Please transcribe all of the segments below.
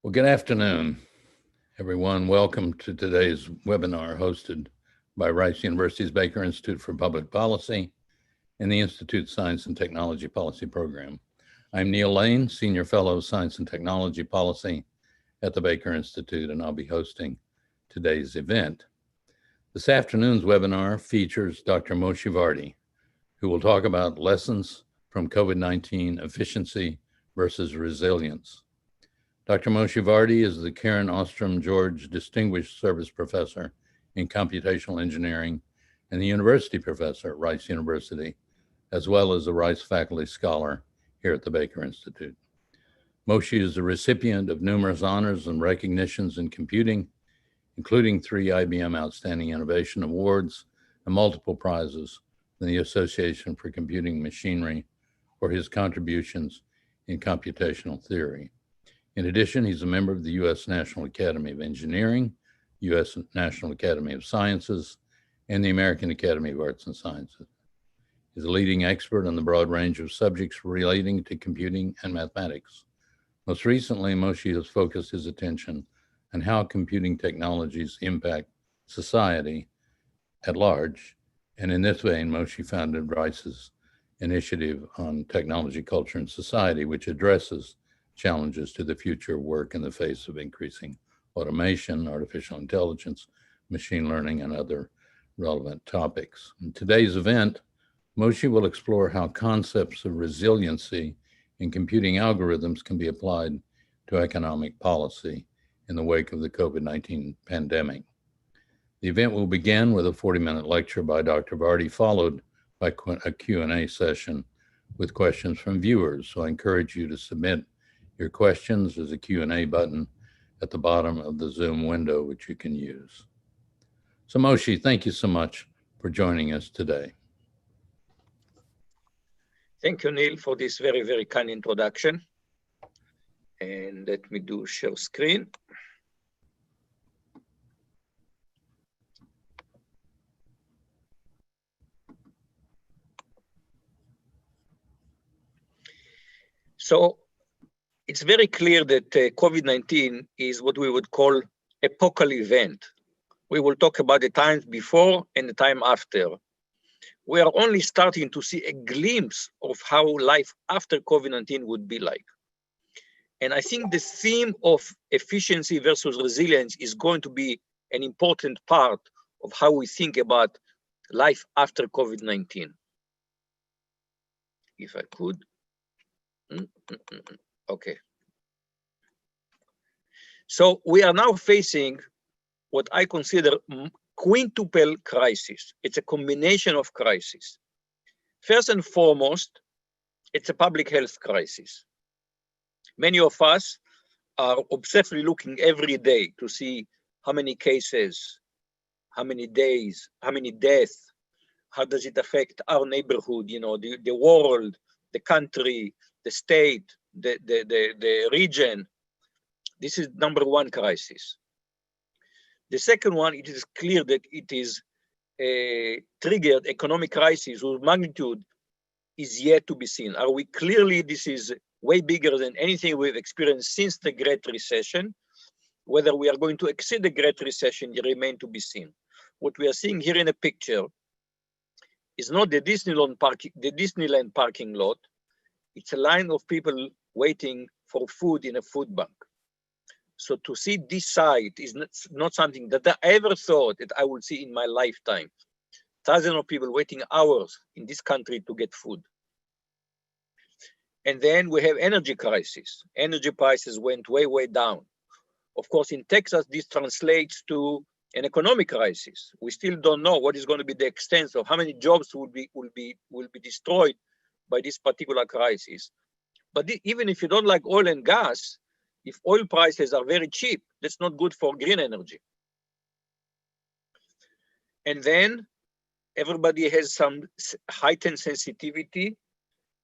Well, good afternoon, everyone. Welcome to today's webinar hosted by Rice University's Baker Institute for Public Policy and the Institute Science and Technology Policy Program. I'm Neil Lane, Senior Fellow of Science and Technology Policy at the Baker Institute, and I'll be hosting today's event. This afternoon's webinar features Dr. Moshe Vardi, who will talk about lessons from COVID-19 efficiency versus resilience. Dr. Moshe Vardi is the Karen Ostrum George Distinguished Service Professor in Computational Engineering and the University Professor at Rice University, as well as a Rice Faculty Scholar here at the Baker Institute. Moshe is the recipient of numerous honors and recognitions in computing, including 3 IBM Outstanding Innovation Awards and multiple prizes from the Association for Computing Machinery for his contributions in computational theory. In addition, he's a member of the U.S. National Academy of Engineering, U.S. National Academy of Sciences, and the American Academy of Arts and Sciences. He's a leading expert on the broad range of subjects relating to computing and mathematics. Most recently, Moshe has focused his attention on how computing technologies impact society at large. And in this vein, Moshe founded Rice's initiative on technology, culture, and society, which addresses challenges to the future of work in the face of increasing automation, artificial intelligence, machine learning, and other relevant topics. In today's event, Moshe will explore how concepts of resiliency in computing algorithms can be applied to economic policy in the wake of the COVID-19 pandemic. The event will begin with a 40-minute lecture by Dr. Vardi, followed by a Q&A session with questions from viewers. So I encourage you to submit your questions. There's a Q&A button at the bottom of the Zoom window, which you can use. So Moshe, thank you so much for joining us today. Thank you, Neil, for this very, very kind introduction. And let me do share screen. So it's very clear that COVID-19 is what we would call epochal event. We will talk about the times before and the time after. We are only starting to see a glimpse of how life after COVID-19 would be like. And I think the theme of efficiency versus resilience is going to be an important part of how we think about life after COVID-19. If I could. Okay. So we are now facing what I consider quintuple crisis. It's a combination of crises. First and foremost, it's a public health crisis. Many of us are obsessively looking every day to see how many cases, how many days, how many deaths, how does it affect our neighborhood, you know, the world, the country, the state, the region. This is number one crisis. The second one, it is clear that it is a triggered economic crisis whose magnitude is yet to be seen. Are we clearly, this is way bigger than anything we've experienced since the Great Recession. Whether we are going to exceed the Great Recession remains to be seen. What we are seeing here in a picture is not the Disneyland parking lot. It's a line of people waiting for food in a food bank. So to see this sight is not something that I ever thought that I would see in my lifetime. Thousands of people waiting hours in this country to get food. And then we have energy crisis. Energy prices went way, way down. Of course, in Texas, this translates to an economic crisis. We still don't know what is going to be the extent of how many jobs will be destroyed by this particular crisis. But even if you don't like oil and gas, if oil prices are very cheap, that's not good for green energy. And then everybody has some heightened sensitivity,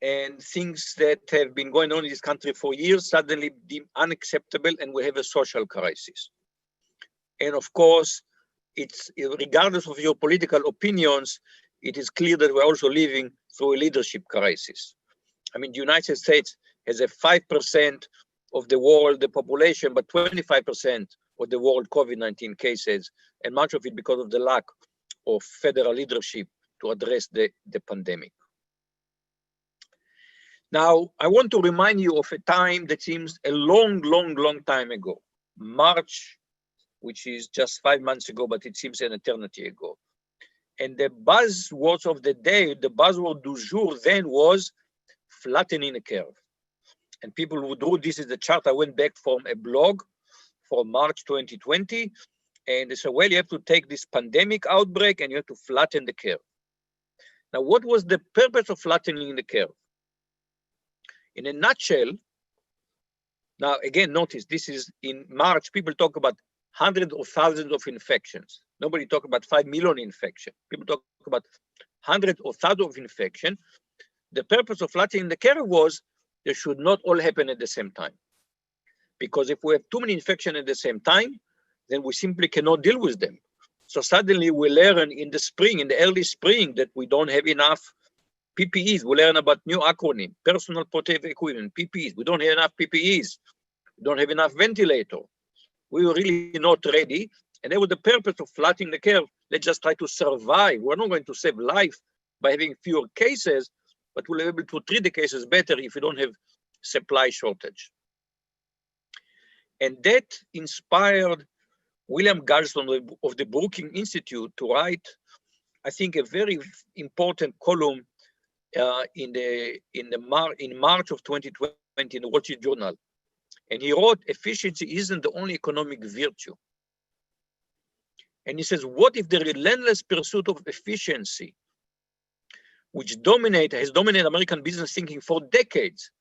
and things that have been going on in this country for years suddenly deemed unacceptable, and we have a social crisis. And of course, it's regardless of your political opinions, it is clear that we're also living through a leadership crisis. I mean, the United States has a 5% of the world, the population, but 25% of the world COVID-19 cases, and much of it because of the lack of federal leadership to address the pandemic. Now, I want to remind you of a time that seems a long time ago, March, which is just 5 months ago, but it seems an eternity ago. And the buzzwords of the day, the buzzword du jour then was flattening the curve. And people who drew this is the chart. I went back from a blog from March 2020, and they said, well, you have to take this pandemic outbreak and you have to flatten the curve. Now, what was the purpose of flattening the curve? In a nutshell, now again, notice this is in March, people talk about hundreds of thousands of infections. Nobody talk about 5 million infections. People talk about hundreds of thousands of infections. The purpose of flattening the curve was they should not all happen at the same time. Because if we have too many infections at the same time, then we simply cannot deal with them. So suddenly we learn in the spring, in the early spring, that we don't have enough PPEs. We learn about new acronym, personal protective equipment, PPEs. We don't have enough PPEs. We don't have enough ventilator. We were really not ready. And that was the purpose of flattening the curve. Let's just try to survive. We're not going to save life by having fewer cases, but we'll be able to treat the cases better if we don't have supply shortage. And that inspired William Galston of the Brookings Institute to write, I think, a very important column in March of 2020 in the Wall Street Journal. And he wrote, efficiency isn't the only economic virtue. And he says, what if the relentless pursuit of efficiency, which has dominated American business thinking for decades,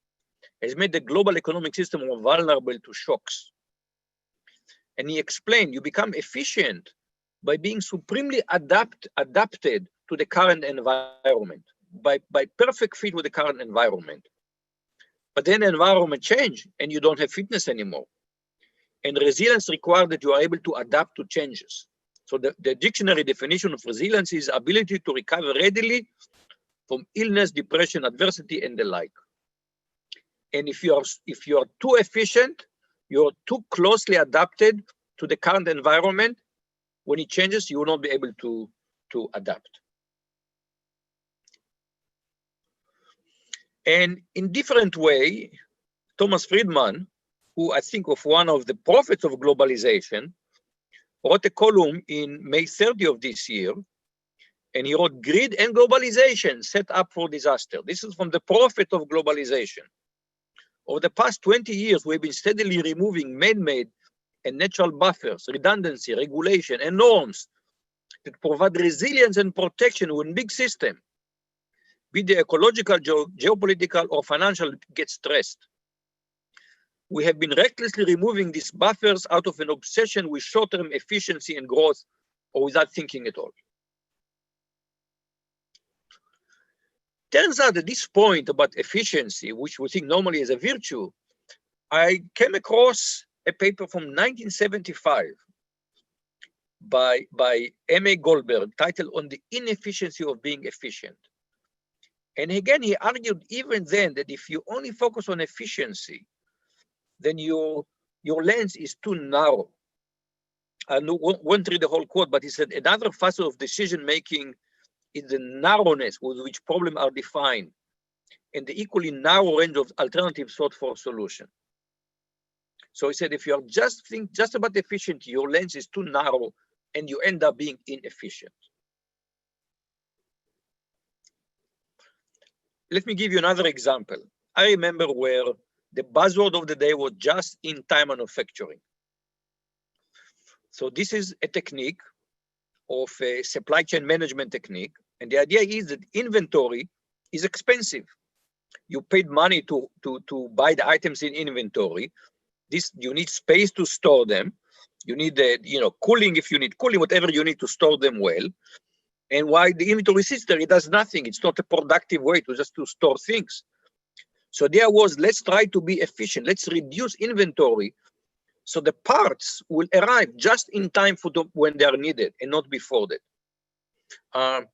has made the global economic system more vulnerable to shocks? And he explained, you become efficient by being supremely adapted to the current environment, by perfect fit with the current environment. But then the environment changes and you don't have fitness anymore. And resilience requires that you are able to adapt to changes. So the dictionary definition of resilience is ability to recover readily from illness, depression, adversity, and the like. And if you are too efficient, you're too closely adapted to the current environment, when it changes, you will not be able to adapt. And in different way, Thomas Friedman, who I think of one of the prophets of globalization, wrote a column in May 30 of this year, and he wrote, greed and globalization set up for disaster. This is from the prophet of globalization. Over the past 20 years, we've been steadily removing man-made and natural buffers, redundancy, regulation, and norms that provide resilience and protection when big system, be the ecological, geopolitical, or financial, get stressed. We have been recklessly removing these buffers out of an obsession with short-term efficiency and growth, or without thinking at all. Turns out at this point about efficiency, which we think normally is a virtue, I came across a paper from 1975 by M.A. Goldberg titled On the Inefficiency of Being Efficient. And again, he argued even then that if you only focus on efficiency, then your lens is too narrow. I won't read the whole quote, but he said, another facet of decision-making is the narrowness with which problems are defined and the equally narrow range of alternatives sought for solution. So he said, if you are just about efficiency, your lens is too narrow and you end up being inefficient. Let me give you another example. I remember where the buzzword of the day was just-in-time manufacturing. So this is a technique of a supply chain management technique. And the idea is that inventory is expensive. You paid money to buy the items in inventory. You need space to store them. You need cooling if you need cooling, whatever you need to store them well. And while the inventory sits there, it does nothing. It's not a productive way to store things. So there was, let's try to be efficient. Let's reduce inventory so the parts will arrive just in time for when they are needed and not before that.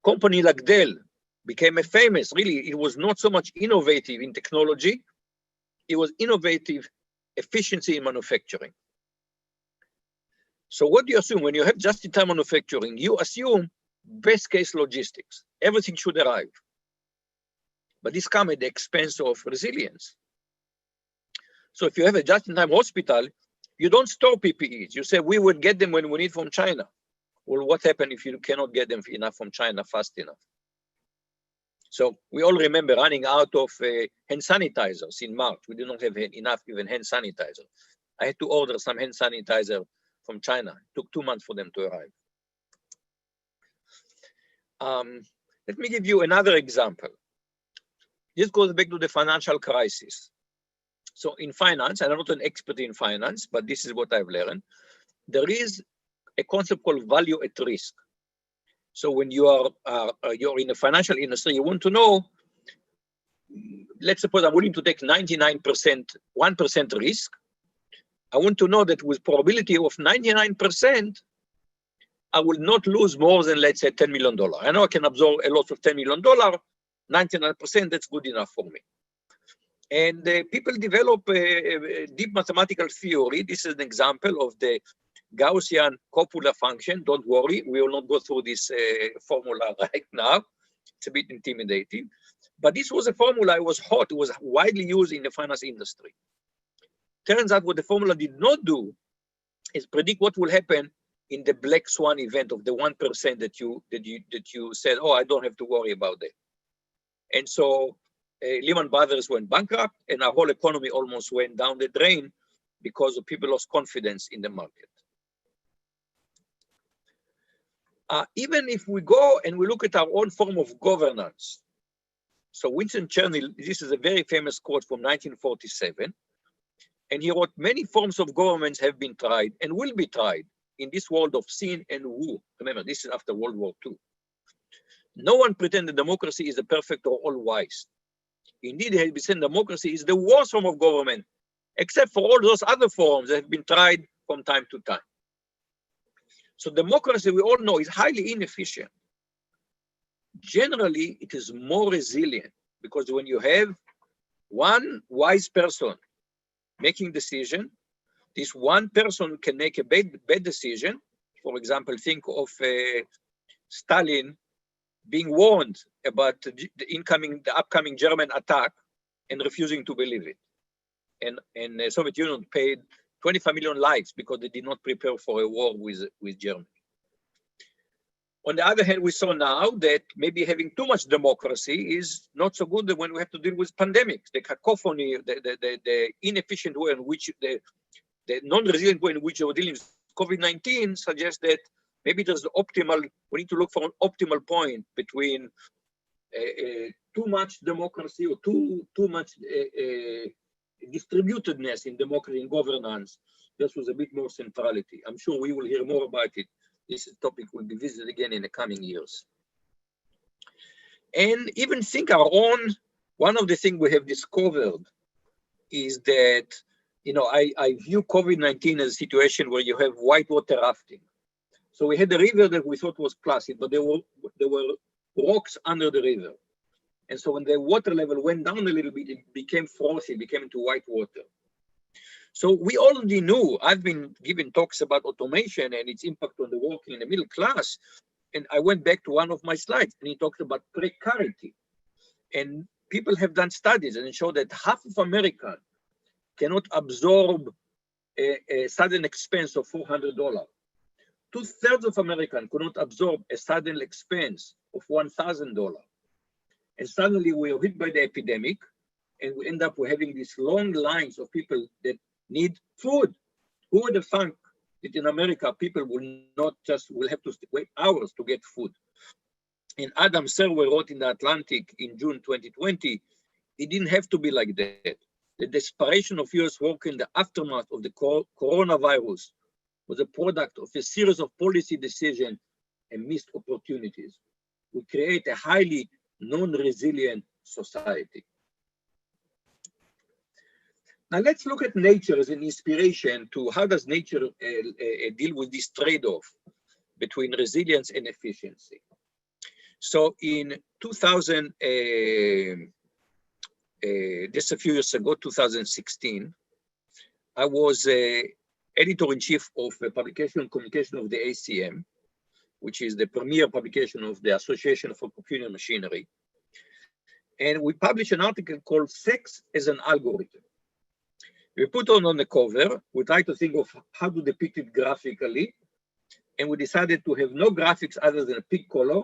Company like Dell became famous. Really, it was not so much innovative in technology, It was innovative efficiency in manufacturing. So what do you assume? When you have just-in-time manufacturing, you assume best-case logistics. Everything should arrive. But this comes at the expense of resilience. So if you have a just-in-time hospital, you don't store PPEs. You say, we will get them when we need from China. Well, what happens if you cannot get them enough from China fast enough? So we all remember running out of hand sanitizers in March. We did not have enough even hand sanitizer. I had to order some hand sanitizer from China. It took 2 months for them to arrive. Let me give you another example. This goes back to the financial crisis. So in finance, and I'm not an expert in finance, but this is what I've learned. There is a concept called value at risk. So when you are you're in the financial industry, you want to know, let's suppose I'm willing to take 99%, 1% risk. I want to know that with probability of 99%, I will not lose more than, let's say, $10 million. I know I can absorb a loss of $10 million, 99%, that's good enough for me. And people develop a deep mathematical theory. This is an example of the Gaussian copula function. Don't worry, we will not go through this formula right now. It's a bit intimidating. But this was a formula, it was hot, it was widely used in the finance industry. Turns out what the formula did not do is predict what will happen in the black swan event of the 1% that you said, oh, I don't have to worry about that. And so Lehman Brothers went bankrupt and our whole economy almost went down the drain because of people lost confidence in the market. Even if we go and we look at our own form of governance. So Winston Churchill, this is a very famous quote from 1947. And he wrote, many forms of governments have been tried and will be tried in this world of sin and woe. Remember, this is after World War II. No one pretends democracy is a perfect or all-wise. Indeed, it has been said democracy is the worst form of government, except for all those other forms that have been tried from time to time. So democracy, we all know, is highly inefficient. Generally, it is more resilient because when you have one wise person making decision, this one person can make a bad decision. For example, think of Stalin being warned about the upcoming German attack and refusing to believe it. And the Soviet Union paid 25 million lives because they did not prepare for a war with Germany. On the other hand, we saw now that maybe having too much democracy is not so good when we have to deal with pandemics, the cacophony, the inefficient way in which the non-resilient way in which we're dealing with COVID-19 suggests that maybe there's the optimal, we need to look for an optimal point between too much democracy or too much distributedness in democracy and governance versus a bit more centrality. I'm sure we will hear more about it. This topic will be visited again in the coming years. And even think our own, one of the things we have discovered is that, you know, I view COVID-19 as a situation where you have whitewater rafting. So we had a river that we thought was placid, but there were rocks under the river. And so when the water level went down a little bit, it became frothy, became into white water. So we already knew, I've been giving talks about automation and its impact on the working in the middle class. And I went back to one of my slides and he talked about precarity. And people have done studies and show that half of America cannot absorb a sudden expense of $400. 2/3 of Americans could not absorb a sudden expense of $1,000. And suddenly we are hit by the epidemic and we end up with having these long lines of people that need food. Who would have thunk that in America people will have to wait hours to get food? And Adam Serwer wrote in the Atlantic in June 2020, it didn't have to be like that. The desperation of US workers in the aftermath of the coronavirus was a product of a series of policy decisions and missed opportunities. We create a highly non-resilient society. Now let's look at nature as an inspiration to how does nature deal with this trade-off between resilience and efficiency. So in 2000, just a few years ago, 2016, I was editor-in-chief of a publication on communication of the ACM, which is the premier publication of the Association for Computing Machinery. And we published an article called Sex as an Algorithm. We put it on the cover. We tried to think of how to depict it graphically. And we decided to have no graphics other than a pig color,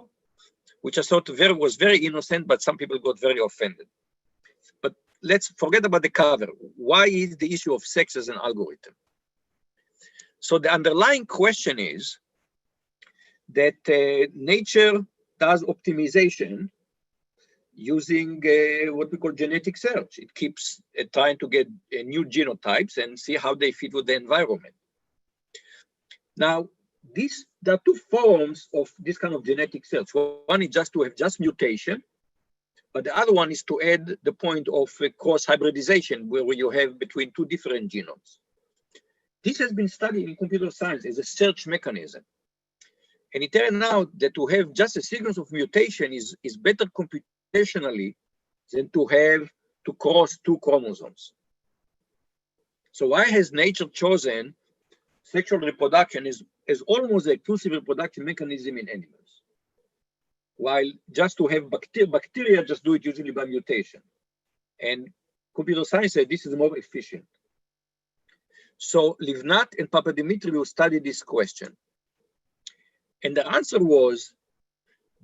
which I thought was very innocent, but some people got very offended. But let's forget about the cover. Why is the issue of sex as an algorithm? So the underlying question is that nature does optimization using what we call genetic search. It keeps trying to get new genotypes and see how they fit with the environment. Now, there are two forms of this kind of genetic search. One is just to have just mutation, but the other one is to add the point of cross hybridization, where you have between two different genomes. This has been studied in computer science as a search mechanism. And it turned out that to have just a sequence of mutation is better computationally than to cross two chromosomes. So why has nature chosen sexual reproduction as almost an exclusive reproduction mechanism in animals? While just to have bacteria just do it usually by mutation. And computer science said this is more efficient. So Livnat and Papadimitriou studied this question. And the answer was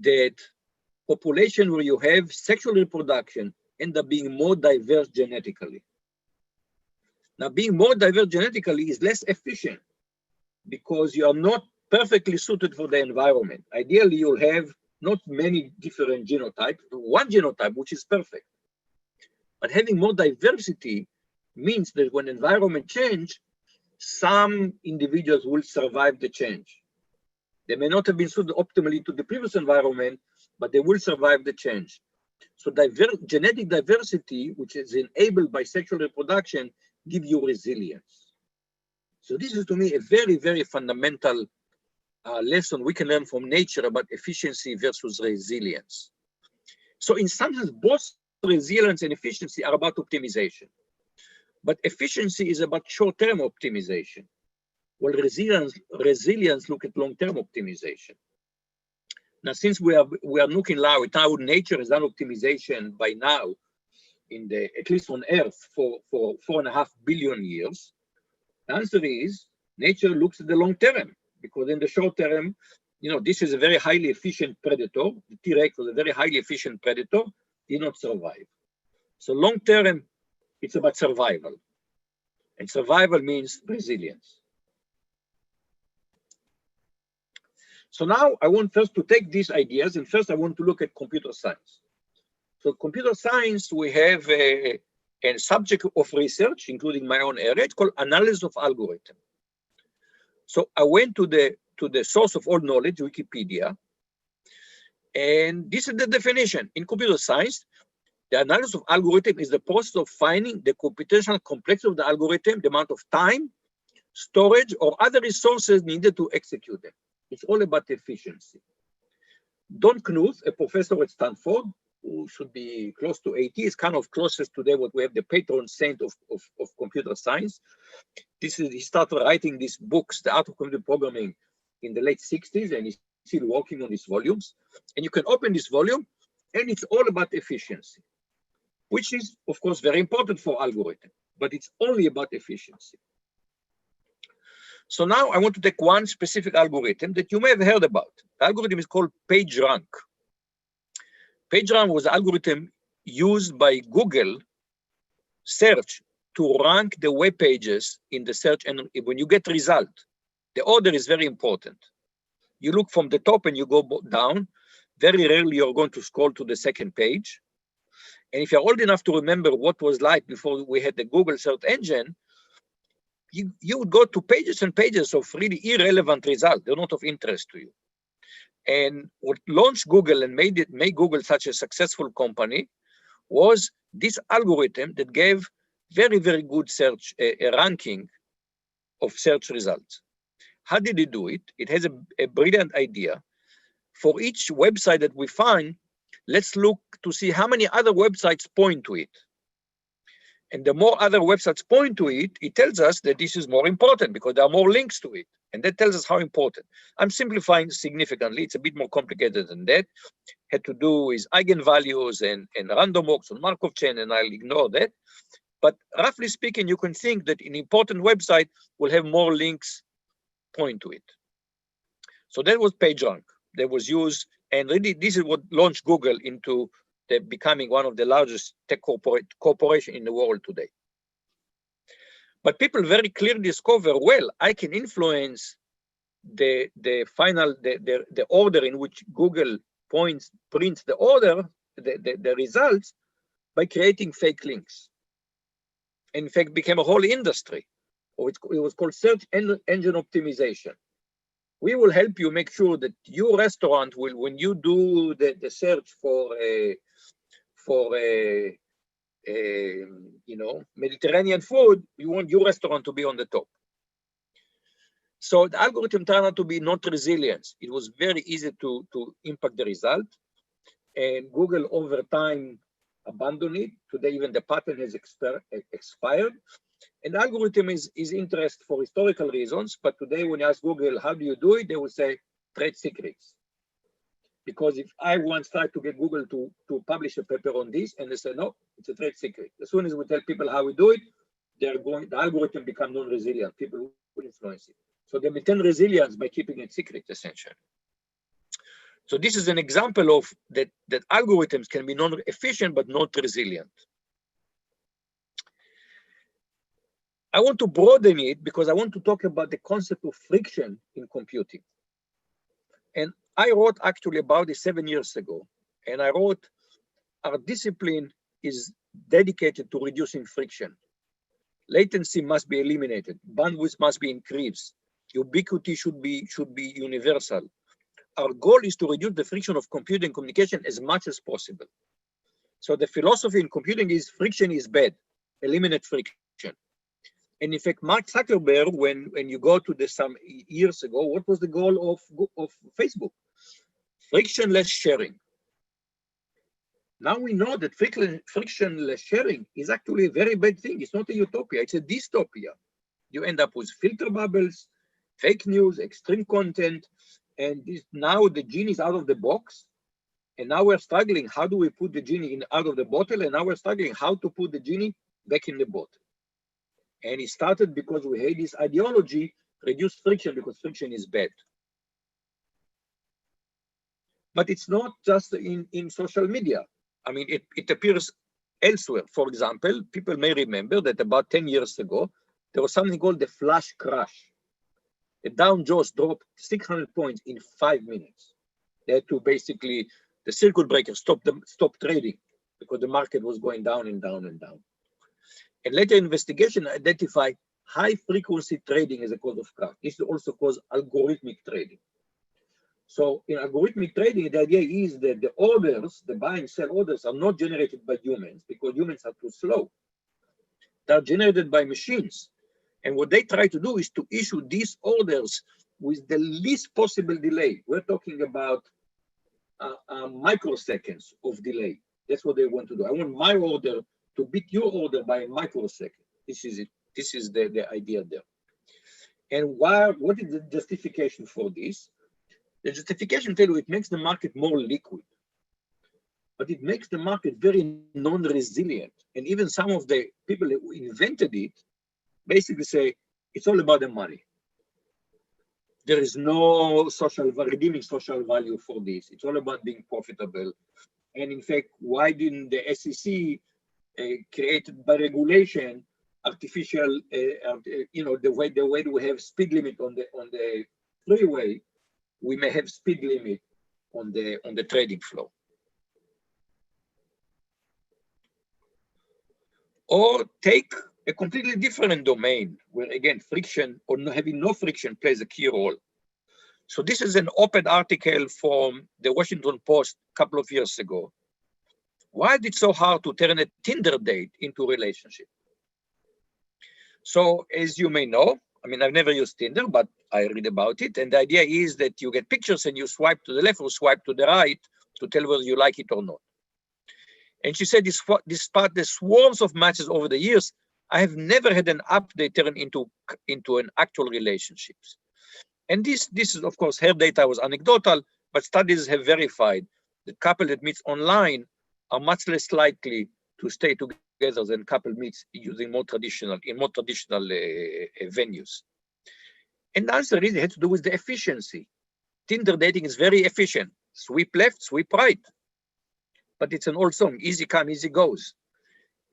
that population where you have sexual reproduction end up being more diverse genetically. Now, being more diverse genetically is less efficient because you are not perfectly suited for the environment. Ideally, you'll have not many different genotypes, one genotype, which is perfect. But having more diversity means that when environment change, some individuals will survive the change. They may not have been suited optimally to the previous environment, but they will survive the change. So genetic diversity, which is enabled by sexual reproduction, give you resilience. So this is, to me, a very, very fundamental lesson we can learn from nature about efficiency versus resilience. So in some sense, both resilience and efficiency are about optimization. But efficiency is about short-term optimization, while resilience look at long-term optimization. Now, since we are looking now at how nature has done optimization by now, at least on Earth for 4.5 billion years, the answer is nature looks at the long term, because in the short term, this is a very highly efficient predator. The T-Rex was a very highly efficient predator, did not survive. So long term, it's about survival. And survival means resilience. So now I want first to take these ideas, and first I want to look at computer science. So computer science, we have a subject of research, including my own area. It's called analysis of algorithm. So I went to the source of all knowledge, Wikipedia, and this is the definition. In computer science, the analysis of algorithm is the process of finding the computational complexity of the algorithm, the amount of time, storage, or other resources needed to execute them. It's all about efficiency. Don Knuth, a professor at Stanford, who should be close to 80, is kind of closest today what we have, the patron saint of computer science. He started writing these books, The Art of Computer Programming, in the late 60s, and he's still working on these volumes. And you can open this volume, and it's all about efficiency, which is, of course, very important for algorithm, but it's only about efficiency. So now I want to take one specific algorithm that you may have heard about. The algorithm is called PageRank. PageRank was an algorithm used by Google search to rank the web pages in the search, and when you get result, the order is very important. You look from the top and you go down. Very rarely you're going to scroll to the second page. And if you're old enough to remember what was like before we had the Google search engine, you would go to pages and pages of really irrelevant results. They're not of interest to you. And what launched Google and made Google such a successful company was this algorithm that gave very, very good search ranking of search results. How did it do it? It has a brilliant idea. For each website that we find, let's look to see how many other websites point to it. And the more other websites point to it, it tells us that this is more important because there are more links to it. And that tells us how important. I'm simplifying significantly. It's a bit more complicated than that. Had to do with eigenvalues and random walks on Markov chain, and I'll ignore that. But roughly speaking, you can think that an important website will have more links point to it. So that was PageRank that was used, and really this is what launched Google into becoming one of the largest tech corporation in the world today. But people very clearly discover, well, I can influence the order in which Google prints the order, the results, by creating fake links. In fact, became a whole industry, or it was called search engine optimization. We will help you make sure that your restaurant will, when you do the search for Mediterranean food, you want your restaurant to be on the top. So the algorithm turned out to be not resilient. It was very easy to impact the result. And Google over time abandoned it. Today, even the patent has expired. And the algorithm is interest for historical reasons. But today, when you ask Google, how do you do it? They will say trade secrets. Because if I once tried to get Google to publish a paper on this, and they say, no, it's a trade secret. As soon as we tell people how we do it, the algorithm become non-resilient. People will influence it. So they maintain resilience by keeping it secret, essentially. So this is an example of that algorithms can be non-efficient, but not resilient. I want to broaden it because I want to talk about the concept of friction in computing. And I wrote actually about this 7 years ago. And I wrote, our discipline is dedicated to reducing friction. Latency must be eliminated. Bandwidth must be increased. Ubiquity should be universal. Our goal is to reduce the friction of computing communication as much as possible. So the philosophy in computing is friction is bad. Eliminate friction. And in fact, Mark Zuckerberg, when you go to some years ago, what was the goal of Facebook? Frictionless sharing. Now we know that frictionless sharing is actually a very bad thing. It's not a utopia, it's a dystopia. You end up with filter bubbles, fake news, extreme content, and now the genie is out of the box. And now we're struggling, how do we put the genie out of the bottle? And now we're struggling how to put the genie back in the bottle. And it started because we had this ideology, reduce friction because friction is bad. But it's not just in social media. I mean, it appears elsewhere. For example, people may remember that about 10 years ago, there was something called the flash crash. The Dow Jones dropped 600 points in 5 minutes. They had to basically, the circuit breaker stop trading because the market was going down and down and down. And later investigation identified high frequency trading as a cause of crash. This is also called algorithmic trading. So in algorithmic trading, the idea is that the orders, the buy and sell orders, are not generated by humans because humans are too slow. They're generated by machines. And what they try to do is to issue these orders with the least possible delay. We're talking about microseconds of delay. That's what they want to do. I want my order to beat your order by a microsecond. This is it. This is the idea there. And what is the justification for this? The justification tells you it makes the market more liquid, but it makes the market very non-resilient. And even some of the people who invented it basically say it's all about the money. There is no redeeming social value for this. It's all about being profitable. And in fact, why didn't the SEC created by regulation artificial, the way we have speed limit on the freeway, we may have speed limit on the trading floor. Or take a completely different domain where again friction or having no friction plays a key role. So this is an op-ed article from the Washington Post a couple of years ago. Why is it so hard to turn a Tinder date into a relationship? So as you may know, I mean, I've never used Tinder, but I read about it. And the idea is that you get pictures and you swipe to the left or swipe to the right to tell whether you like it or not. And she said, despite the swarms of matches over the years, I have never had an update turn into an actual relationships. And this is, of course, her data was anecdotal, but studies have verified that couple that meets online are much less likely to stay together than couple meets using more traditional venues. And the answer is it has to do with the efficiency. Tinder dating is very efficient. Swipe left, swipe right. But it's an old song, easy come, easy goes.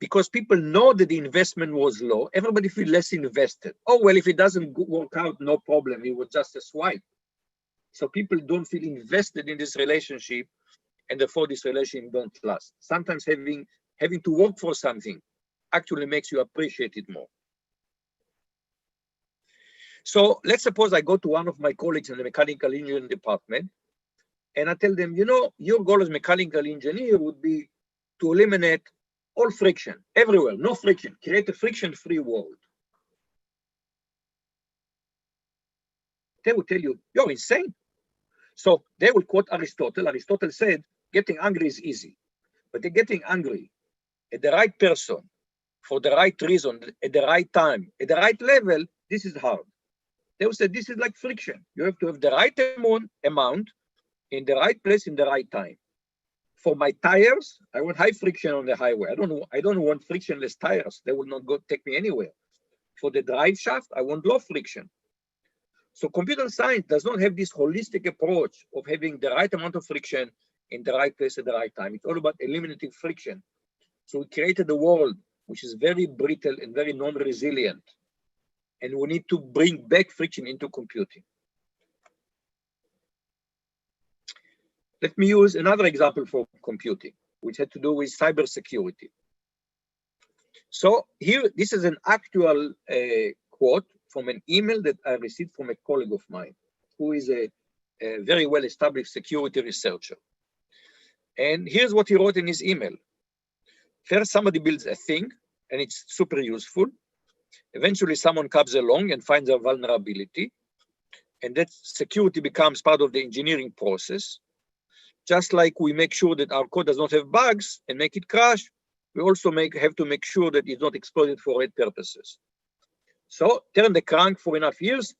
Because people know that the investment was low, everybody feels less invested. Oh, well, if it doesn't work out, no problem. It was just a swipe. So people don't feel invested in this relationship, and therefore this relationship don't last. Sometimes having to work for something actually makes you appreciate it more. So let's suppose I go to one of my colleagues in the mechanical engineering department, and I tell them, you know, your goal as mechanical engineer would be to eliminate all friction, everywhere, no friction, create a friction-free world. They will tell you, you're insane. So they will quote Aristotle. Aristotle said, getting angry is easy, but they're getting angry at the right person, for the right reason, at the right time, at the right level, this is hard. They will say, this is like friction. You have to have the right amount in the right place in the right time. For my tires, I want high friction on the highway. I don't want frictionless tires. They will not take me anywhere. For the drive shaft, I want low friction. So computer science does not have this holistic approach of having the right amount of friction in the right place at the right time. It's all about eliminating friction. So we created a world which is very brittle and very non-resilient. And we need to bring back friction into computing. Let me use another example for computing, which had to do with cybersecurity. So here, this is an actual quote from an email that I received from a colleague of mine, who is a very well-established security researcher. And here's what he wrote in his email. First, somebody builds a thing, and it's super useful. Eventually, someone comes along and finds a vulnerability, and that security becomes part of the engineering process. Just like we make sure that our code does not have bugs and make it crash, we also have to make sure that it's not exploited for red purposes. So turn the crank for enough years,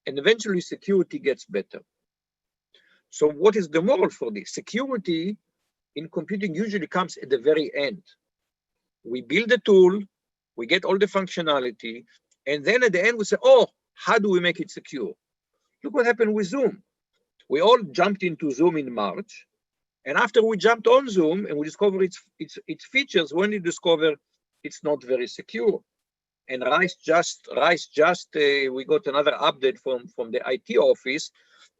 and eventually security gets better. So what is the moral for this? Security in computing usually comes at the very end. We build a tool, we get all the functionality, and then at the end we say, oh, how do we make it secure? Look what happened with Zoom. We all jumped into Zoom in March, and after we jumped on Zoom and we discovered its features, when we discover it's not very secure. And we got another update from the IT office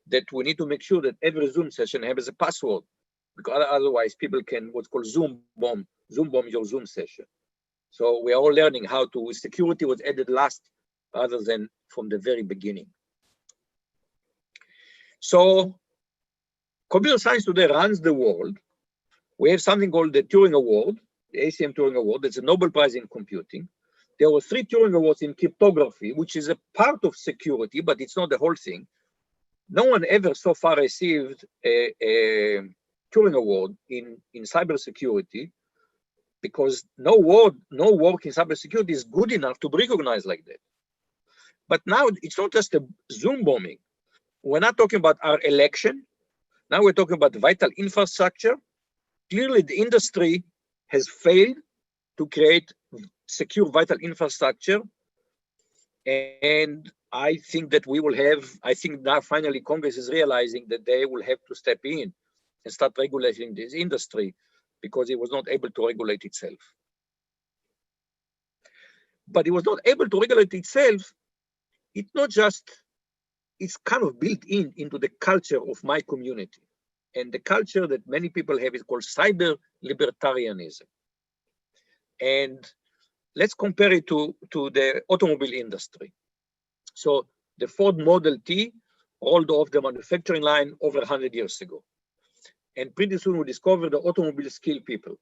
that we need to make sure that every Zoom session has a password, because otherwise people can what's called Zoom bomb your Zoom session. So we are all learning how to, security was added last rather than from the very beginning. So computer science today runs the world. We have something called the Turing Award, the ACM Turing Award. That's a Nobel Prize in computing. There were 3 Turing Awards in cryptography, which is a part of security, but it's not the whole thing. No one ever so far received a Turing Award in cybersecurity, because no work in cybersecurity is good enough to be recognized like that. But now it's not just a Zoom bombing. We're not talking about our election. Now we're talking about vital infrastructure. Clearly, the industry has failed to create secure vital infrastructure. And I think that I think now finally Congress is realizing that they will have to step in and start regulating this industry, because it was not able to regulate itself. But it was not able to regulate itself. It's not just, it's kind of built into the culture of my community. And the culture that many people have is called cyber libertarianism. And let's compare it to the automobile industry. So the Ford Model T rolled off the manufacturing line over 100 years ago. And pretty soon we discovered the automobile skilled people.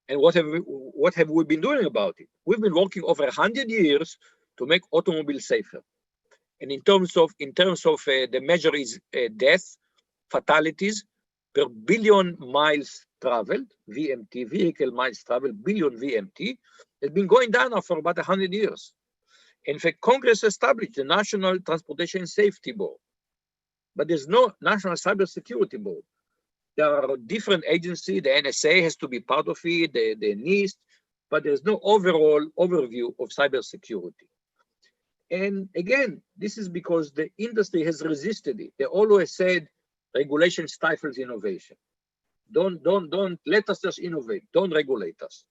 And what have we been doing about it? We've been working over 100 years to make automobiles safer. And in terms of the measure is death, fatalities, per billion miles traveled, VMT, vehicle miles traveled, billion VMT, has been going down now for about 100 years. In fact, Congress established the National Transportation Safety Board, but there's no National Cybersecurity Board. There are different agencies. The NSA has to be part of it, the NIST, but there's no overall overview of cybersecurity. And again, this is because the industry has resisted it. They always said regulation stifles innovation. Don't let us just innovate. Don't regulate us.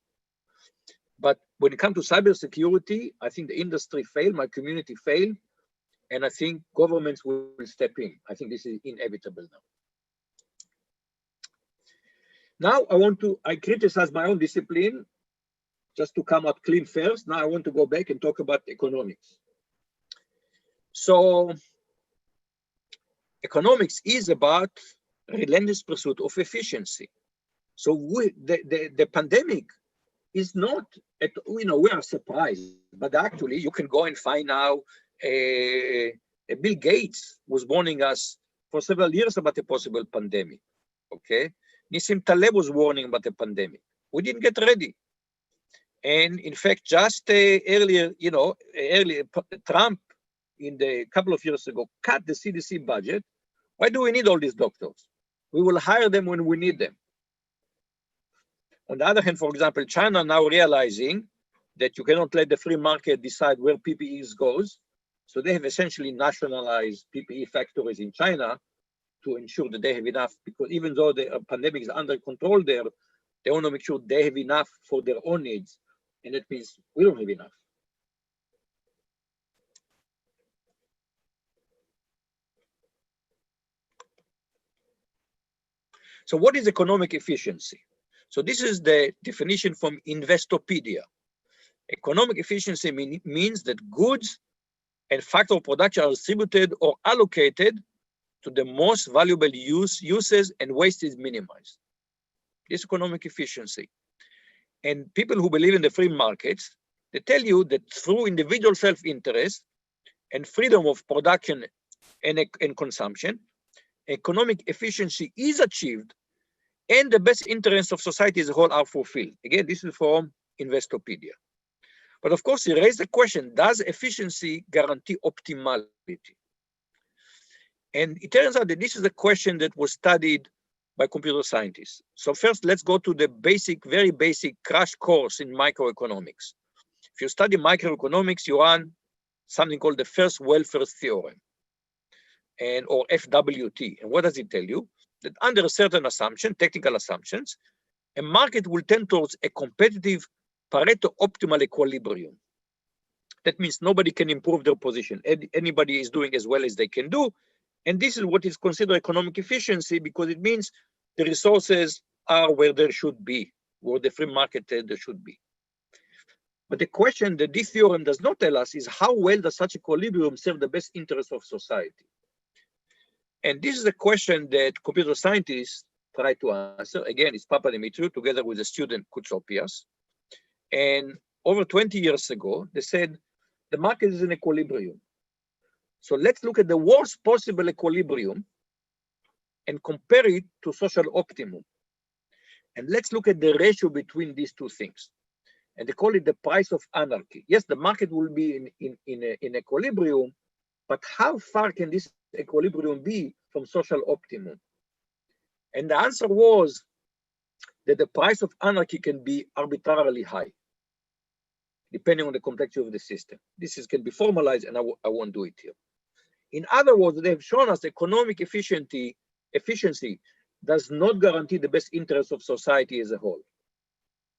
But when it comes to cybersecurity, I think the industry failed, my community failed, and I think governments will step in. I think this is inevitable now. Now I criticize my own discipline just to come out clean first. Now I want to go back and talk about economics. So economics is about relentless pursuit of efficiency. So the pandemic is not, we are surprised, but actually you can go and find now Bill Gates was warning us for several years about a possible pandemic, okay? Nissim Taleb was warning about the pandemic. We didn't get ready. And in fact, just earlier, Trump, in the couple of years ago, cut the CDC budget. Why do we need all these doctors? We will hire them when we need them. On the other hand, for example, China now realizing that you cannot let the free market decide where PPEs goes. So they have essentially nationalized PPE factories in China to ensure that they have enough, because even though the pandemic is under control there, they want to make sure they have enough for their own needs. And that means we don't have enough. So what is economic efficiency? So this is the definition from Investopedia. Economic efficiency means that goods and factor of production are distributed or allocated to the most valuable uses and waste is minimized. This is economic efficiency. And people who believe in the free markets, they tell you that through individual self-interest and freedom of production and consumption, economic efficiency is achieved and the best interests of society as a whole are fulfilled. Again, this is from Investopedia. But of course, it raises the question, does efficiency guarantee optimality? And it turns out that this is a question that was studied by computer scientists. So first, let's go to the very basic crash course in microeconomics. If you study microeconomics, you run something called the first welfare theorem, or FWT. And what does it tell you? That under a certain assumption, technical assumptions, a market will tend towards a competitive Pareto optimal equilibrium. That means nobody can improve their position. Anybody is doing as well as they can do. And this is what is considered economic efficiency, because it means the resources are where there should be, where the free market there should be. But the question that this theorem does not tell us is how well does such equilibrium serve the best interests of society? And this is a question that computer scientists try to answer. Again, it's Papa Dimitriou together with the student Koutsopias. And over 20 years ago, they said the market is in equilibrium. So let's look at the worst possible equilibrium and compare it to social optimum. And let's look at the ratio between these two things. And they call it the price of anarchy. Yes, the market will be in equilibrium, but how far can this equilibrium be from social optimum? And the answer was that the price of anarchy can be arbitrarily high, depending on the complexity of the system. This can be formalized, and I won't do it here. In other words, they have shown us economic efficiency does not guarantee the best interests of society as a whole.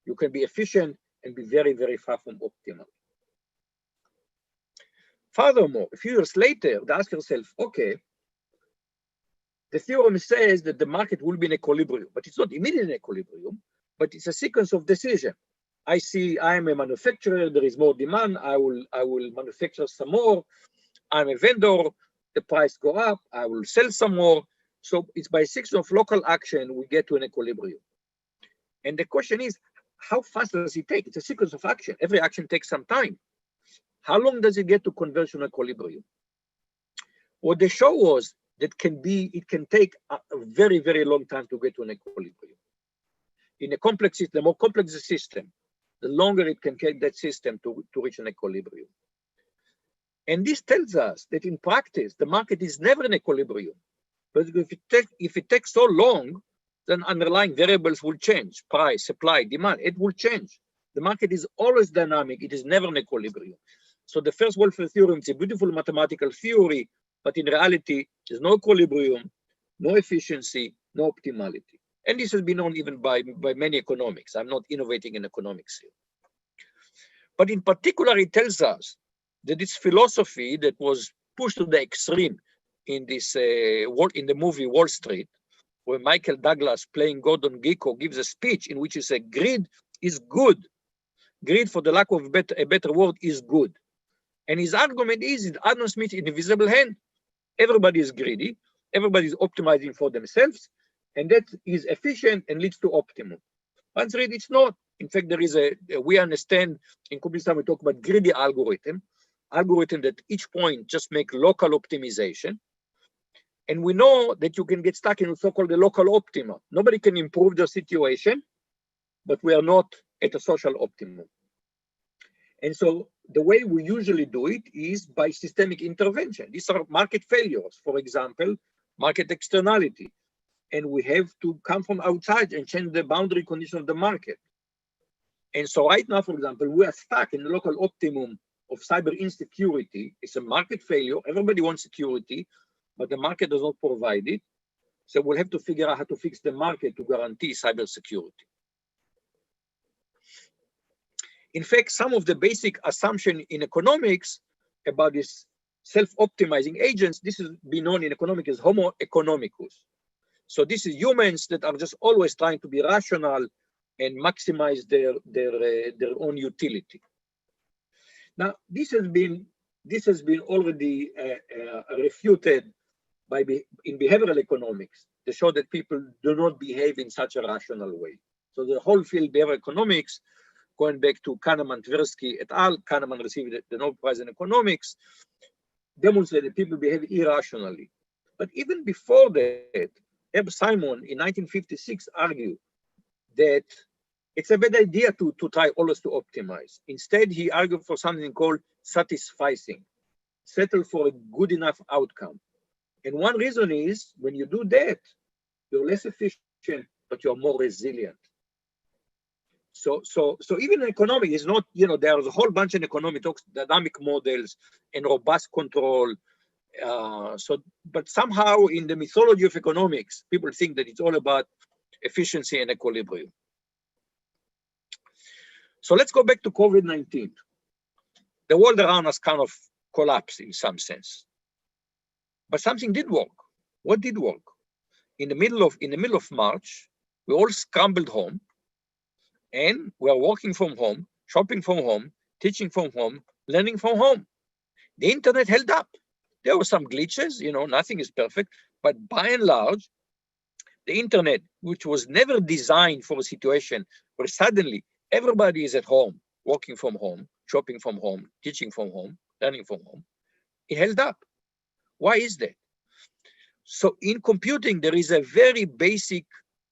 You can be efficient and be very, very far from optimal. Furthermore, a few years later, they ask yourself, okay, the theorem says that the market will be in equilibrium, but it's not immediately in equilibrium, but it's a sequence of decision. I am a manufacturer, there is more demand, I will manufacture some more. I'm a vendor, the price go up, I will sell some more. So it's by a sequence of local action, we get to an equilibrium. And the question is, how fast does it take? It's a sequence of action. Every action takes some time. How long does it get to conversion equilibrium? What they show was that it can take a very, very long time to get to an equilibrium. In a complex system, the more complex the system, the longer it can take that system to reach an equilibrium. And this tells us that in practice, the market is never in equilibrium. But if it takes so long, then underlying variables will change. Price, supply, demand, it will change. The market is always dynamic. It is never in equilibrium. So the first welfare theorem is a beautiful mathematical theory, but in reality, there's no equilibrium, no efficiency, no optimality. And this has been known even by many economics. I'm not innovating in economics here. But in particular, it tells us that this philosophy that was pushed to the extreme in this in the movie Wall Street, where Michael Douglas, playing Gordon Gekko, gives a speech in which he says, greed is good. Greed, for the lack of a better word, is good. And his argument is, it Adam Smith's invisible hand. Everybody is greedy. Everybody is optimizing for themselves. And that is efficient and leads to optimum. Answer it, it's not. In fact, there is we understand, in computer we talk about greedy algorithm that each point just make local optimization. And we know that you can get stuck in so-called the local optima. Nobody can improve the situation, but we are not at a social optimum. And so the way we usually do it is by systemic intervention. These are market failures, for example, market externality. And we have to come from outside and change the boundary condition of the market. And so right now, for example, we are stuck in the local optimum of cyber insecurity. It's a market failure. Everybody wants security, but the market does not provide it. So we'll have to figure out how to fix the market to guarantee cyber security. In fact, some of the basic assumptions in economics about these self-optimizing agents, this has been known in economics as homo economicus. So this is humans that are just always trying to be rational and maximize their own utility. Now, this has been already refuted in behavioral economics to show that people do not behave in such a rational way. So the whole field, behavioral economics, going back to Kahneman, Tversky et al., Kahneman received the Nobel Prize in economics, demonstrated that people behave irrationally. But even before that, Ebb Simon in 1956 argued that it's a bad idea to try always to optimize. Instead, he argued for something called satisficing, settle for a good enough outcome. And one reason is when you do that, you're less efficient, but you're more resilient. So even in economics, is not, there's a whole bunch in economics talks dynamic models and robust control. But somehow in the mythology of economics, people think that it's all about efficiency and equilibrium. So let's go back to COVID-19. The world around us kind of collapsed in some sense, but something did work. What did work? In the middle of March, we all scrambled home, and we are working from home, shopping from home, teaching from home, learning from home. The internet held up. There were some glitches, nothing is perfect, but by and large, the internet, which was never designed for a situation where suddenly everybody is at home, working from home, shopping from home, teaching from home, learning from home, it held up. Why is that? So in computing, there is a very basic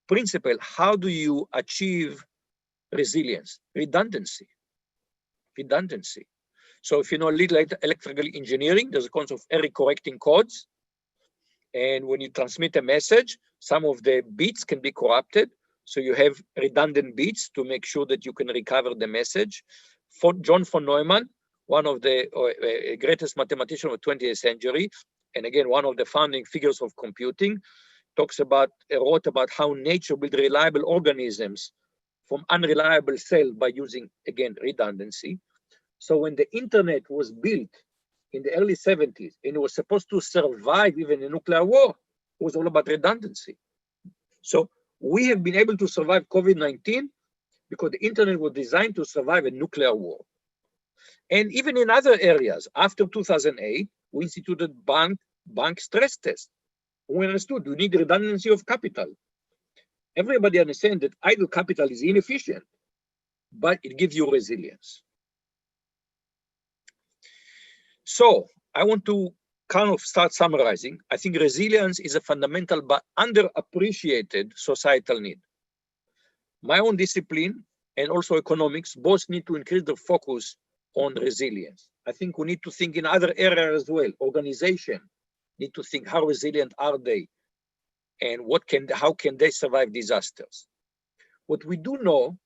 principle. How do you achieve resilience? Redundancy. So if you know a little electrical engineering, there's a concept of error correcting codes. And when you transmit a message, some of the bits can be corrupted. So you have redundant bits to make sure that you can recover the message. For John von Neumann, one of the greatest mathematicians of the 20th century, and again, one of the founding figures of computing, wrote about how nature built reliable organisms from unreliable cells by using, again, redundancy. So when the internet was built in the early 70s, and it was supposed to survive even a nuclear war, it was all about redundancy. So we have been able to survive COVID-19 because the internet was designed to survive a nuclear war. And even in other areas, after 2008, we instituted bank stress tests. We understood you need redundancy of capital. Everybody understands that idle capital is inefficient, but it gives you resilience. So I want to kind of start summarizing, I think resilience is a fundamental but underappreciated societal need. My own discipline and also economics both need to increase their focus on resilience. I think we need to think in other areas as well. Organization need to think how resilient are they and how can they survive disasters. What we do know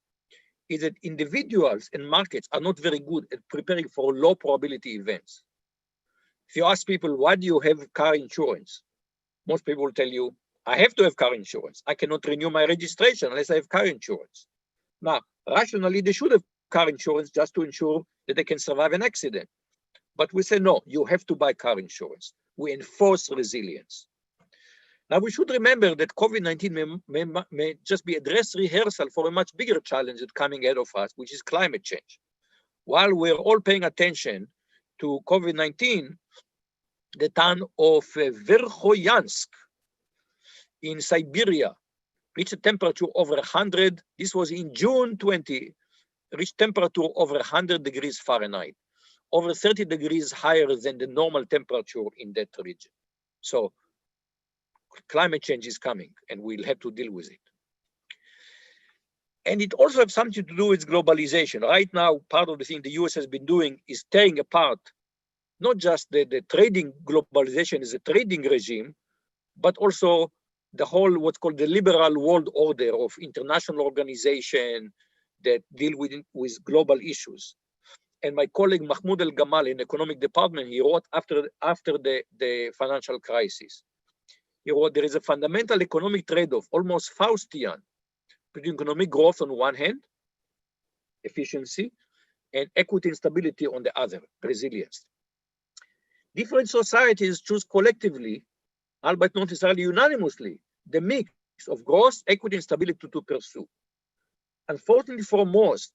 is that individuals and markets are not very good at preparing for low probability events. If you ask people, why do you have car insurance? Most people will tell you, I have to have car insurance. I cannot renew my registration unless I have car insurance. Now, rationally, they should have car insurance just to ensure that they can survive an accident. But we say, no, you have to buy car insurance. We enforce resilience. Now, we should remember that COVID-19 may just be a dress rehearsal for a much bigger challenge that's coming ahead of us, which is climate change. While we're all paying attention to COVID-19, the town of Verkhoyansk in Siberia reached a temperature over 100. This was in June 20, reached temperature over 100 degrees Fahrenheit, over 30 degrees higher than the normal temperature in that region. So climate change is coming and we'll have to deal with it. And it also has something to do with globalization. Right now, part of the thing the US has been doing is tearing apart not just the trading globalization as a trading regime, but also the whole what's called the liberal world order of international organization that deal with global issues. And my colleague Mahmoud El-Gamal in the economic department, he wrote after the financial crisis, he wrote, there is a fundamental economic trade-off, almost Faustian, between economic growth on one hand, efficiency, and equity and stability on the other, resilience. Different societies choose collectively, albeit not necessarily unanimously, the mix of growth, equity, and stability to pursue. Unfortunately for most,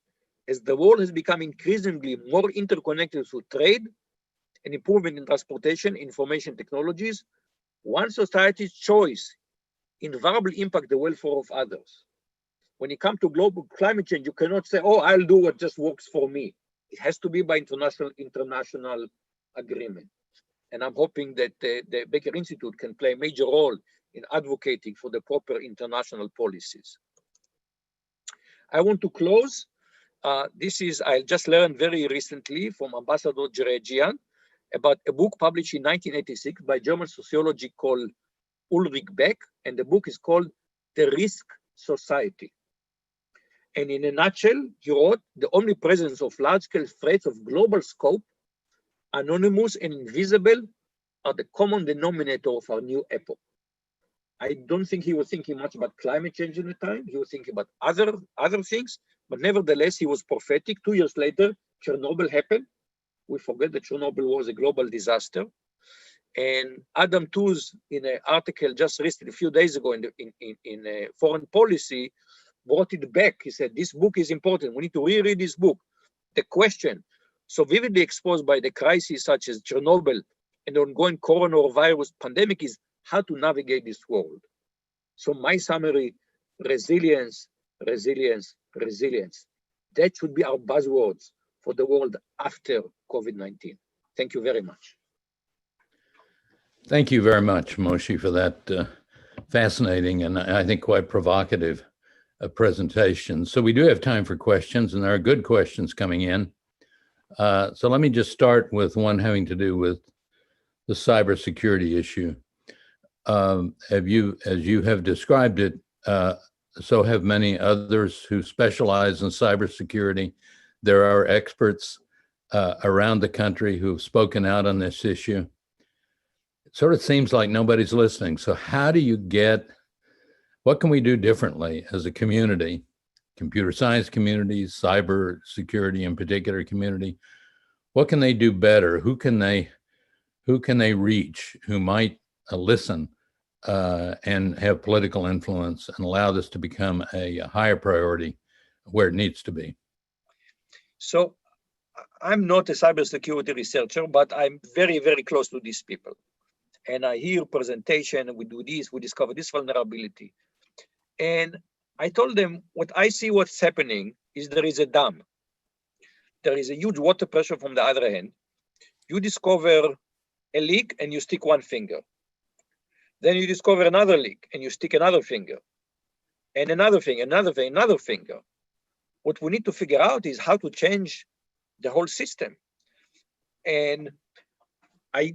as the world has become increasingly more interconnected through trade and improvement in transportation, information technologies, one society's choice invariably impact the welfare of others. When it comes to global climate change, you cannot say, oh, I'll do what just works for me. It has to be by international agreement. And I'm hoping that the Baker Institute can play a major role in advocating for the proper international policies. I want to close. I just learned very recently from Ambassador Jerejian about a book published in 1986 by German sociologist called Ulrich Beck, and the book is called The Risk Society. And in a nutshell, he wrote, the omnipresence of large-scale threats of global scope, anonymous and invisible, are the common denominator of our new epoch. I don't think he was thinking much about climate change in the time. He was thinking about other things, but nevertheless, he was prophetic. 2 years later, Chernobyl happened. We forget that Chernobyl was a global disaster. And Adam Tooze, in an article just recently, a few days ago in Foreign Policy, brought it back. He said, this book is important. We need to reread this book. The question, so vividly exposed by the crises such as Chernobyl and the ongoing coronavirus pandemic, is how to navigate this world. So my summary, resilience, resilience, resilience. That should be our buzzwords for the world after COVID-19. Thank you very much. Thank you very much, Moshe, for that fascinating and I think quite provocative presentation. So we do have time for questions, and there are good questions coming in. So let me just start with one having to do with the cybersecurity issue. As you have described it, so have many others who specialize in cybersecurity. There are experts around the country who've spoken out on this issue. It sort of seems like nobody's listening. So what can we do differently as a community, computer science community, cyber security in particular community? What can they do better? Who can they reach who might listen and have political influence and allow this to become a higher priority where it needs to be? So I'm not a cybersecurity researcher, but I'm very, very close to these people. And I hear presentation, we do this, we discover this vulnerability. And I told them, what's happening is there is a dam. There is a huge water pressure from the other end. You discover a leak and you stick one finger. Then you discover another leak and you stick another finger, and another finger, another finger. What we need to figure out is how to change the whole system. And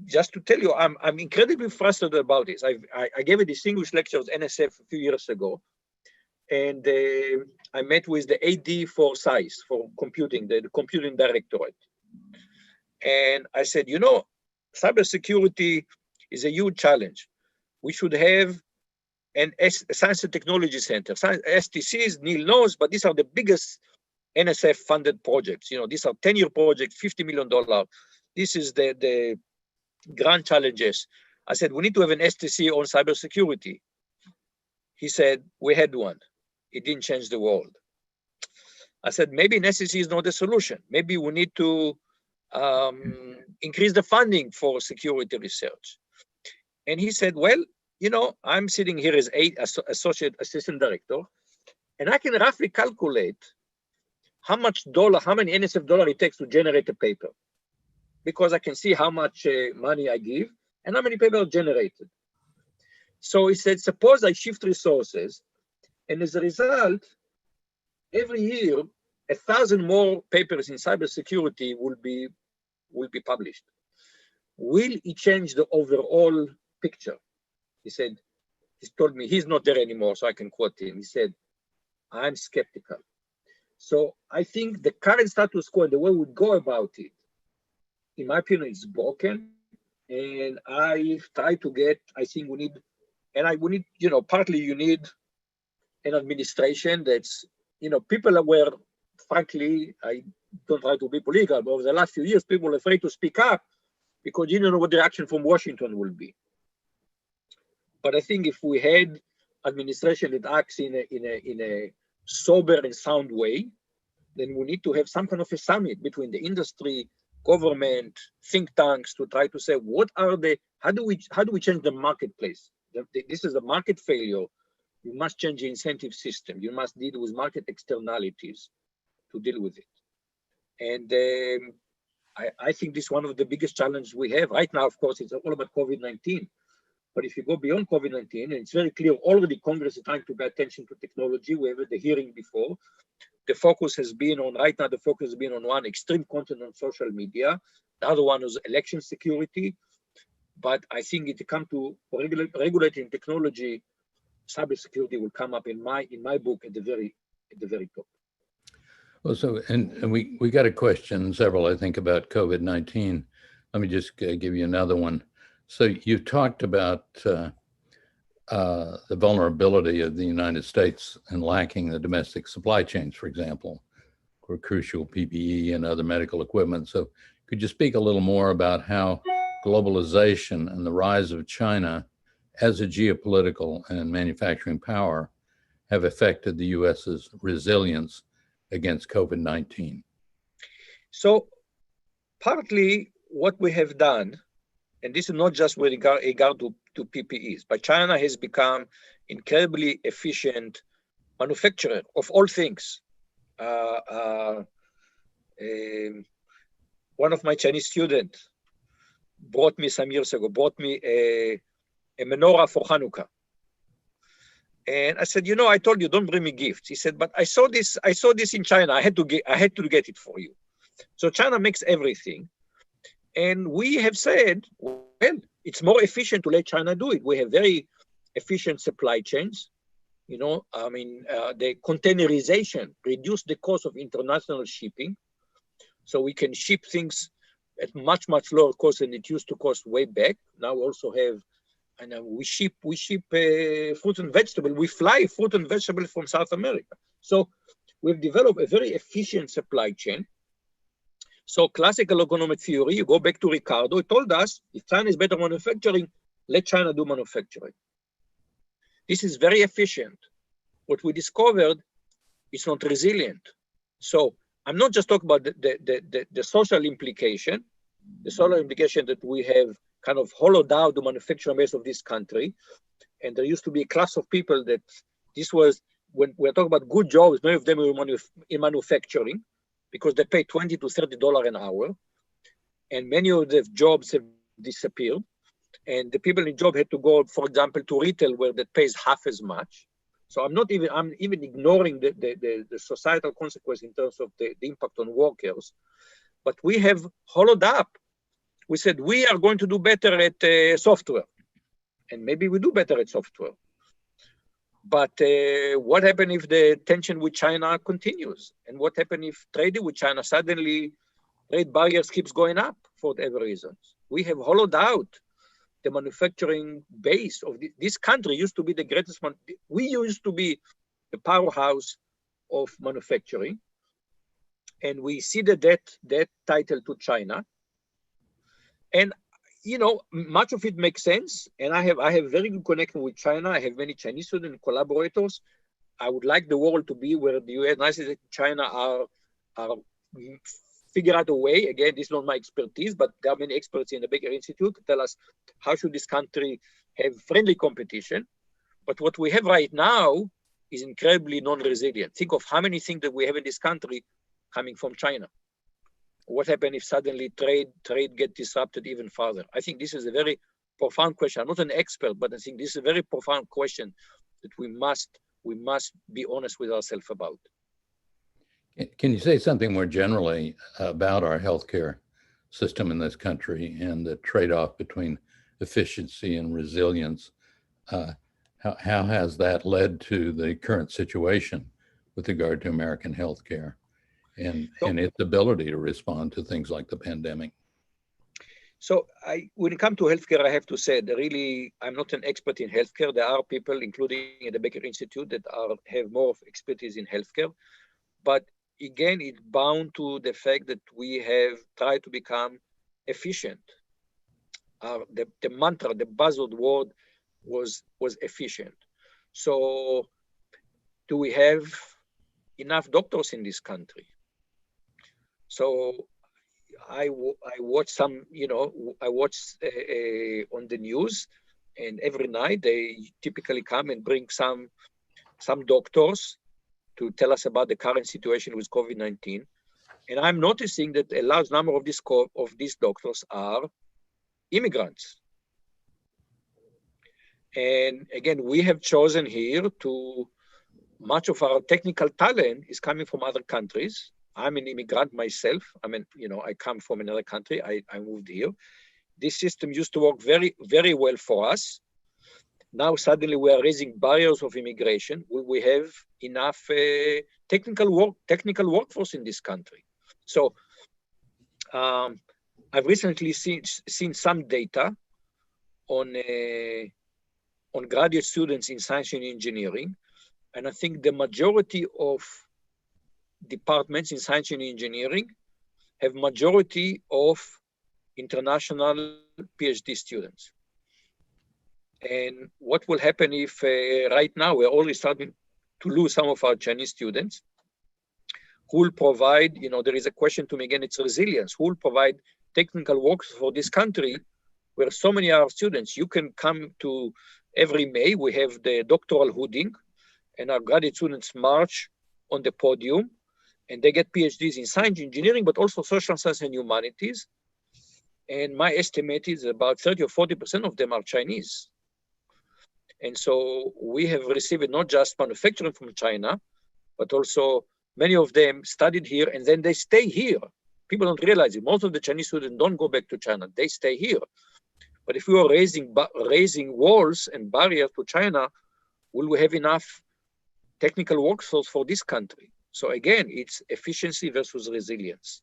just to tell you, I'm incredibly frustrated about this. I gave a distinguished lecture at NSF a few years ago, and I met with the AD for SAIS, for computing, the computing directorate. And I said, you know, cybersecurity is a huge challenge. We should have a Science and Technology Center. STCs, Neil knows, but these are the biggest NSF-funded projects. You know, these are 10-year projects, $50 million. This is the grand challenges. I said, we need to have an STC on cybersecurity. He said, we had one. It didn't change the world. I said, maybe an STC is not the solution. Maybe we need to increase the funding for security research. And he said, well, you know, I'm sitting here as associate assistant director, and I can roughly calculate how many NSF dollar it takes to generate a paper, because I can see how much money I give and how many papers are generated. So he said, suppose I shift resources, and as a result, every year, 1,000 more papers in cybersecurity will be published. Will it change the overall picture? He said, he told me, he's not there anymore, so I can quote him. He said, I'm skeptical. So I think the current status quo, the way we go about it, in my opinion, is broken. And I try to get, I think we need, you know, partly you need an administration that's, you know, people were, frankly, I don't try to be political, but over the last few years, people were afraid to speak up because you don't know what the reaction from Washington will be. But I think if we had administration that acts in a sober and sound way, then we need to have some kind of a summit between the industry, government, think tanks to try to say how do we change the marketplace? This is a market failure. You must change the incentive system. You must deal with market externalities to deal with it. And I think this is one of the biggest challenges we have right now. Of course, it's all about COVID-19. But if you go beyond COVID-19, and it's very clear already Congress is trying to pay attention to technology. We had the hearing before. The focus has been on, right now, the focus has been on one, extreme content on social media. The other one is election security. But I think if it comes to regulating technology, cybersecurity will come up in my book at the very top. Well, so, and we got a question, several, I think, about COVID-19. Let me just give you another one. So you talked about the vulnerability of the United States and lacking the domestic supply chains, for example, for crucial PPE and other medical equipment. So could you speak a little more about how globalization and the rise of China as a geopolitical and manufacturing power have affected the U.S.'s resilience against COVID-19? So partly what we have done, and this is not just with regard to PPEs, but China has become incredibly efficient manufacturer of all things. One of my Chinese students brought me some years ago, a menorah for Hanukkah. And I said, you know, I told you, don't bring me gifts. He said, but I saw this in China. I had to get it for you. So China makes everything. And we have said, well, it's more efficient to let China do it. We have very efficient supply chains. You know, I mean, the containerization reduced the cost of international shipping. So we can ship things at much, much lower cost than it used to cost way back. Now we also have, and we ship fruit and vegetable. We fly fruit and vegetable from South America. So we've developed a very efficient supply chain. So classical economic theory, you go back to Ricardo, he told us, if China is better manufacturing, let China do manufacturing. This is very efficient. What we discovered is not resilient. So I'm not just talking about the social implication, that we have kind of hollowed out the manufacturing base of this country. And there used to be a class of people that this was, when we're talking about good jobs, many of them were in manufacturing, because they pay $20 to $30 an hour. And many of the jobs have disappeared. And the people in job had to go, for example, to retail where that pays half as much. So I'm even ignoring the societal consequence in terms of the impact on workers. But we have hollowed up. We said, we are going to do better at software. And maybe we do better at software. But what happens if the tension with China continues? And what happens if trading with China suddenly trade barriers keeps going up for whatever reasons? We have hollowed out the manufacturing base of this country. Used to be the greatest. We used to be the powerhouse of manufacturing, and we see that title to China. And much of it makes sense. And I have very good connection with China. I have many Chinese students and collaborators. I would like the world to be where the US and China are figure out a way. Again, this is not my expertise, but there are many experts in the Baker Institute to tell us how should this country have friendly competition. But what we have right now is incredibly non-resilient. Think of how many things that we have in this country coming from China. What happens if suddenly trade gets disrupted even further? I think this is a very profound question. I'm not an expert, but I think this is a very profound question that we must be honest with ourselves about. Can you say something more generally about our healthcare system in this country and the trade-off between efficiency and resilience? How has that led to the current situation with regard to American healthcare and its ability to respond to things like the pandemic? So when it comes to healthcare, I have to say that really, I'm not an expert in healthcare. There are people, including at the Baker Institute, that have more of expertise in healthcare. But again, it's bound to the fact that we have tried to become efficient. The mantra, the buzzword word was efficient. So do we have enough doctors in this country? So I watch some, I watch on the news, and every night they typically come and bring some doctors to tell us about the current situation with COVID-19. And I'm noticing that a large number of these doctors are immigrants. And again, we have chosen here much of our technical talent is coming from other countries. I'm an immigrant myself. I come from another country. I moved here. This system used to work very, very well for us. Now suddenly we are raising barriers of immigration. We have enough technical workforce in this country. So I've recently seen some data on graduate students in science and engineering, and I think the majority of departments in science and engineering have majority of international PhD students. And what will happen if right now we're already starting to lose some of our Chinese students? Who will provide, there is a question to me again, it's resilience. Who will provide technical work for this country where so many are students? You can come to every May, we have the doctoral hooding, and our graduate students march on the podium, and they get PhDs in science, engineering, but also social science and humanities. And my estimate is about 30 or 40% of them are Chinese. And so we have received not just manufacturing from China, but also many of them studied here and then they stay here. People don't realize it. Most of the Chinese students don't go back to China. They stay here. But if we are raising walls and barriers to China, will we have enough technical workforce for this country? So again, it's efficiency versus resilience.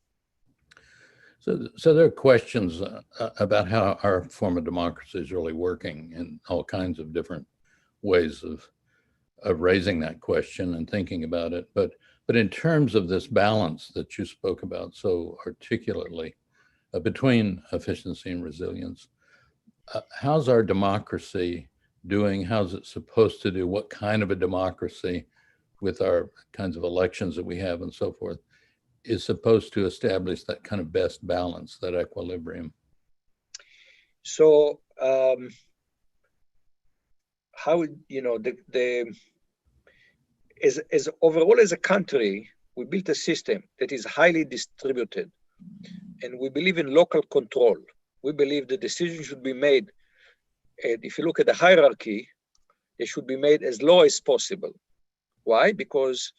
So there are questions about how our form of democracy is really working in all kinds of different ways of raising that question and thinking about it. But in terms of this balance that you spoke about so articulately between efficiency and resilience, how's our democracy doing? How's it supposed to do? What kind of a democracy with our kinds of elections that we have and so forth is supposed to establish that kind of best balance, that equilibrium? So as overall as a country, we built a system that is highly distributed, and we believe in local control. We believe the decision should be made, and if you look at the hierarchy, they should be made as low as possible. Why? Because,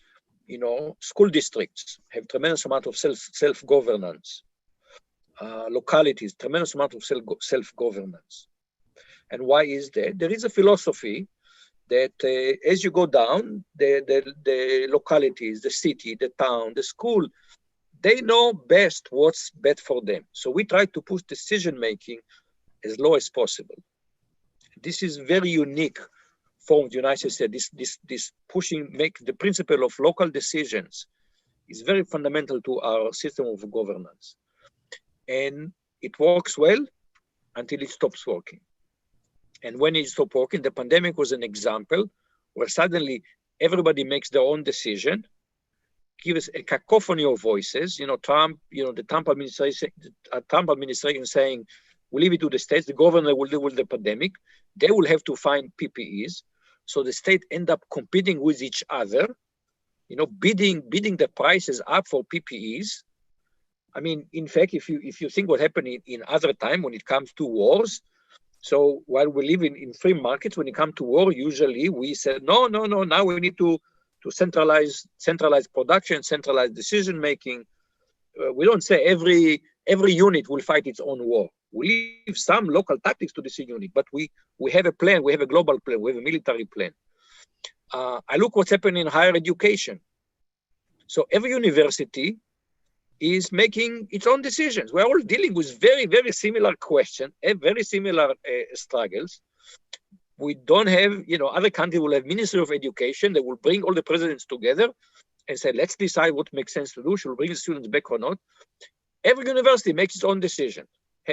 school districts have tremendous amount of self-governance. Localities, tremendous amount of self-governance. And why is that? There is a philosophy that as you go down, the localities, the city, the town, the school, they know best what's best for them. So we try to push decision-making as low as possible. This is very unique form of the United States. This make the principle of local decisions is very fundamental to our system of governance. And it works well until it stops working. And when it stopped working, the pandemic was an example where suddenly everybody makes their own decision, gives a cacophony of voices. Trump, the Trump administration saying, we'll leave it to the states, the governor will deal with the pandemic. They will have to find PPEs. So the state end up competing with each other, bidding the prices up for PPEs. I mean, in fact, if you think what happened in other time when it comes to wars, so while we live in free markets, when it comes to war, usually we said, no, now we need to centralize production, centralize decision-making. We don't say every unit will fight its own war. We leave some local tactics to this unit, but we have a plan, we have a global plan, we have a military plan. I look what's happening in higher education. So every university is making its own decisions. We're all dealing with very, very similar questions, very similar struggles. We don't have, other countries will have Ministry of Education. They will bring all the presidents together and say, let's decide what makes sense to do. Should we bring the students back or not? Every university makes its own decision.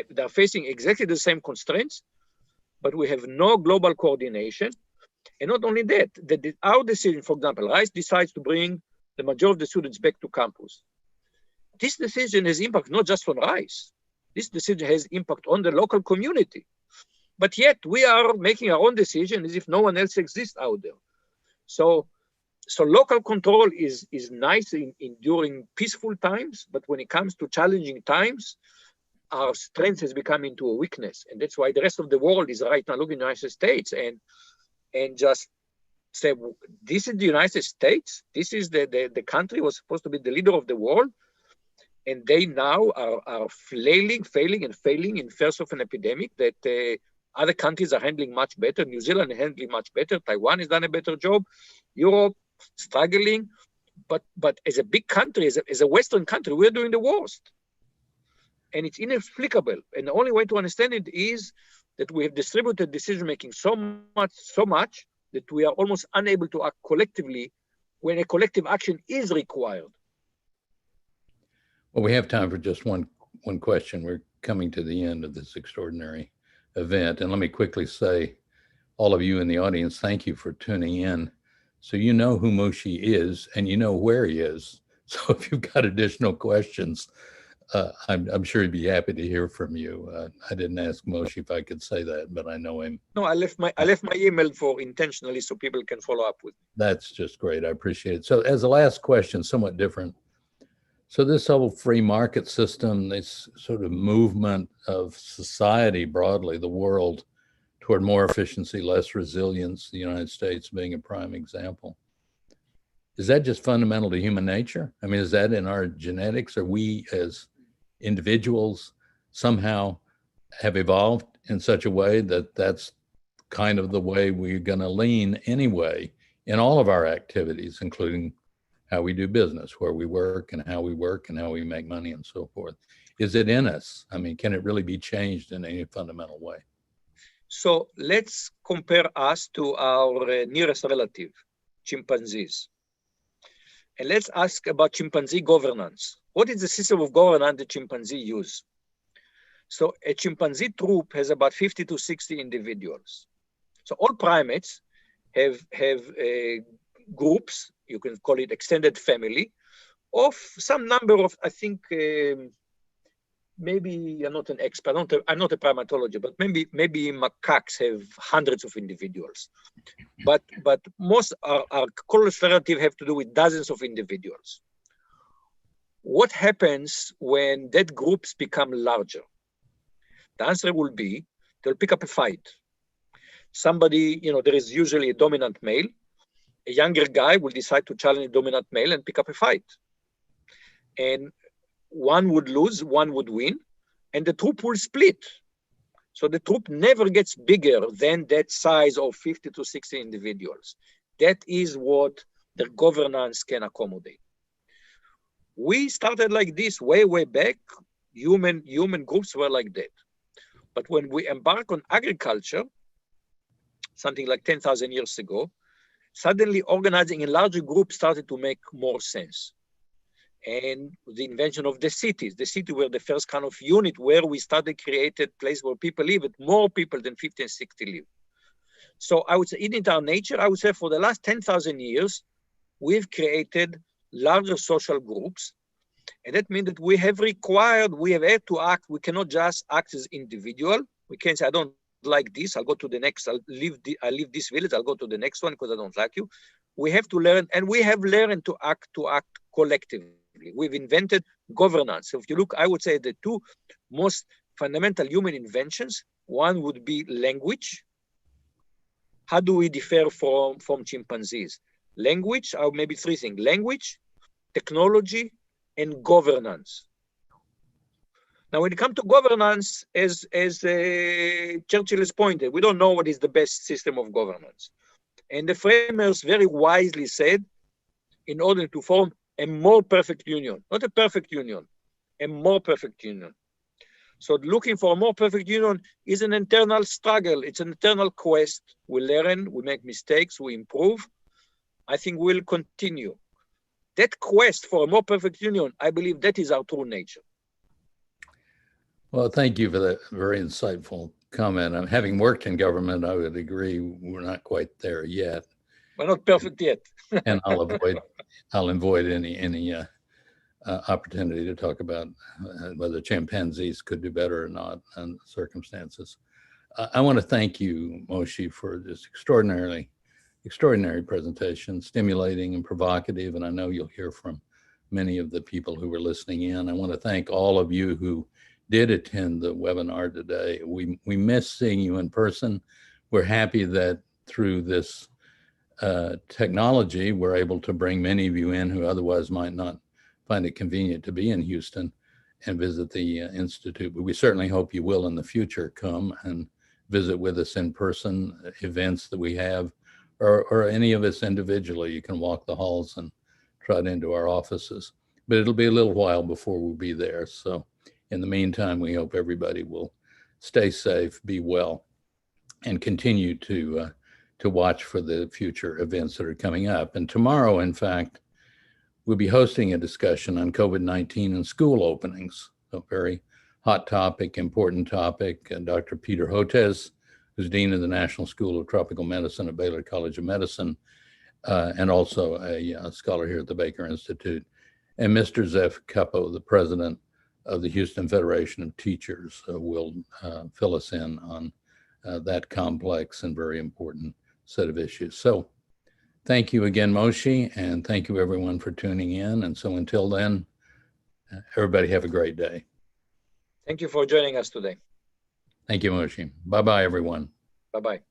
They're facing exactly the same constraints, but we have no global coordination. And not only that, our decision, for example, Rice decides to bring the majority of the students back to campus. This decision has impact not just on Rice. This decision has impact on the local community. But yet we are making our own decision as if no one else exists out there. So local control is nice during peaceful times, but when it comes to challenging times, our strength has become into a weakness. And that's why the rest of the world is right now looking at the United States and just say, this is the United States. This is the country was supposed to be the leader of the world. And they now are failing in face of an epidemic that other countries are handling much better. New Zealand is handling much better. Taiwan has done a better job. Europe struggling. But as a big country, as a Western country, we're doing the worst. And it's inexplicable. And the only way to understand it is that we have distributed decision-making so much that we are almost unable to act collectively when a collective action is required. Well, we have time for just one question. We're coming to the end of this extraordinary event. And let me quickly say, all of you in the audience, thank you for tuning in. So you know who Moshe is and you know where he is. So if you've got additional questions, I'm sure he'd be happy to hear from you. I didn't ask Moshe if I could say that, but I know him. No, I left my email for intentionally so people can follow up with me. That's just great. I appreciate it. So as a last question, somewhat different. So this whole free market system, this sort of movement of society broadly, the world, toward more efficiency, less resilience, the United States being a prime example. Is that just fundamental to human nature? I mean, is that in our genetics? Or we as individuals somehow have evolved in such a way that that's kind of the way we're going to lean anyway in all of our activities, including how we do business, where we work and how we make money and so forth. Is it in us? I mean, can it really be changed in any fundamental way? So let's compare us to our nearest relative, chimpanzees. And let's ask about chimpanzee governance. What is the system of governance the chimpanzee use? So a chimpanzee troop has about 50 to 60 individuals. So all primates have groups, you can call it extended family, of some number of, I think, maybe you're not an expert, I'm not a primatologist, but maybe macaques have hundreds of individuals. But most our close relatives have to do with dozens of individuals. What happens when that groups become larger? The answer will be they'll pick up a fight. Somebody, there is usually a dominant male. A younger guy will decide to challenge a dominant male and pick up a fight. And one would lose, one would win, and the troop will split. So the troop never gets bigger than that size of 50 to 60 individuals. That is what the governance can accommodate. We started like this way, way back. Human groups were like that. But when we embark on agriculture, something like 10,000 years ago, suddenly organizing in larger groups started to make more sense. And the invention of the cities. The city were the first kind of unit where we started created place where people live, with more people than 50 and 60 live. So I would say in our nature, I would say for the last 10,000 years, we've created larger social groups. And that means that we have had to act. We cannot just act as individual. We can't say, I don't like this, I'll go to the next, I leave this village, I'll go to the next one because I don't like you. We have to learn, and we have learned to act collectively. We've invented governance. So if you look, I would say the two most fundamental human inventions, one would be language. How do we differ from chimpanzees? Language, or maybe three things: language, technology, and governance. Now, when it comes to governance, as Churchill has pointed, we don't know what is the best system of governance. And the framers very wisely said, in order to form a more perfect union, not a perfect union, a more perfect union. So looking for a more perfect union is an internal struggle. It's an internal quest. We learn, we make mistakes, we improve. I think we'll continue. That quest for a more perfect union, I believe that is our true nature. Well, thank you for that very insightful comment. Having worked in government, I would agree we're not quite there yet. We're not perfect yet. And I'll avoid any opportunity to talk about whether chimpanzees could do better or not in circumstances. I want to thank you, Moshe, for this extraordinary presentation, stimulating and provocative, and I know you'll hear from many of the people who were listening in. I want to thank all of you who did attend the webinar today. We miss seeing you in person. We're happy that through this technology, we're able to bring many of you in who otherwise might not find it convenient to be in Houston and visit the Institute. But we certainly hope you will in the future come and visit with us in person, events that we have, or any of us individually. You can walk the halls and trot into our offices. But it'll be a little while before we'll be there. So in the meantime, we hope everybody will stay safe, be well, and continue to watch for the future events that are coming up. And tomorrow, in fact, we'll be hosting a discussion on COVID-19 and school openings, a very hot topic, important topic. And Dr. Peter Hotez, who's Dean of the National School of Tropical Medicine at Baylor College of Medicine, and also a scholar here at the Baker Institute, and Mr. Zeph Capo, the president of the Houston Federation of Teachers, will fill us in on that complex and very important set of issues. So thank you again, Moshe, and thank you everyone for tuning in. And so until then, everybody have a great day. Thank you for joining us today. Thank you, Moshe. Bye-bye, everyone. Bye-bye.